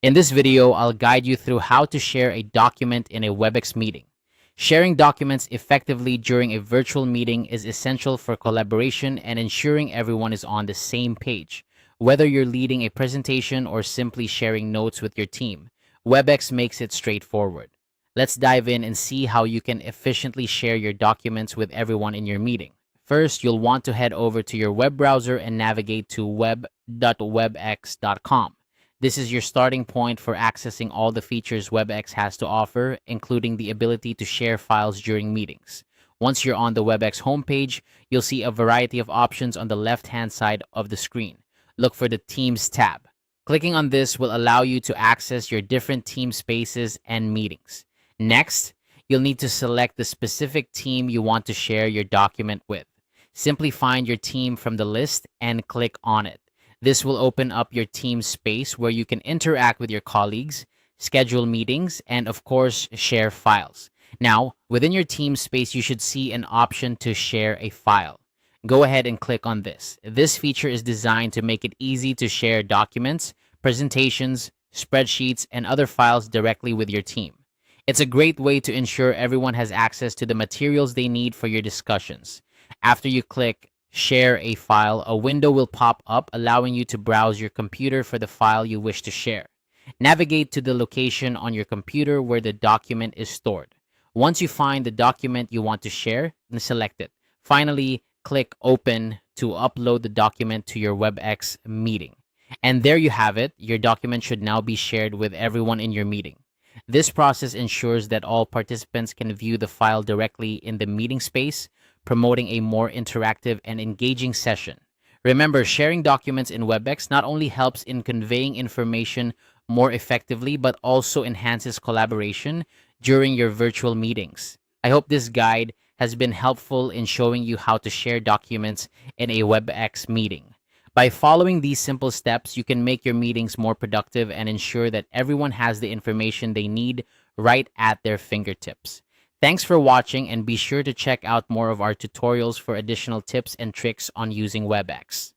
In this video, I'll guide you through how to share a document in a Webex meeting. Sharing documents effectively during a virtual meeting is essential for collaboration and ensuring everyone is on the same page. Whether you're leading a presentation or simply sharing notes with your team, Webex makes it straightforward. Let's dive in and see how you can efficiently share your documents with everyone in your meeting. First, you'll want to head over to your web browser and navigate to web.webex.com. This is your starting point for accessing all the features Webex has to offer, including the ability to share files during meetings. Once you're on the Webex homepage, you'll see a variety of options on the left-hand side of the screen. Look for the Teams tab. Clicking on this will allow you to access your different team spaces and meetings. Next, you'll need to select the specific team you want to share your document with. Simply find your team from the list and click on it. This will open up your team space where you can interact with your colleagues, schedule meetings, and of course, share files. Now, within your team space, you should see an option to share a file. Go ahead and click on this. This feature is designed to make it easy to share documents, presentations, spreadsheets, and other files directly with your team. It's a great way to ensure everyone has access to the materials they need for your discussions. After you click Share a file, a window will pop up allowing you to browse your computer for the file you wish to share. Navigate to the location on your computer where the document is stored. Once you find the document you want to share, then select it. Finally, click Open to upload the document to your Webex meeting. And there you have it. Your document should now be shared with everyone in your meeting. This process ensures that all participants can view the file directly in the meeting space, promoting a more interactive and engaging session. Remember, sharing documents in Webex not only helps in conveying information more effectively, but also enhances collaboration during your virtual meetings. I hope this guide has been helpful in showing you how to share documents in a Webex meeting. By following these simple steps, you can make your meetings more productive and ensure that everyone has the information they need right at their fingertips. Thanks for watching, and be sure to check out more of our tutorials for additional tips and tricks on using Webex.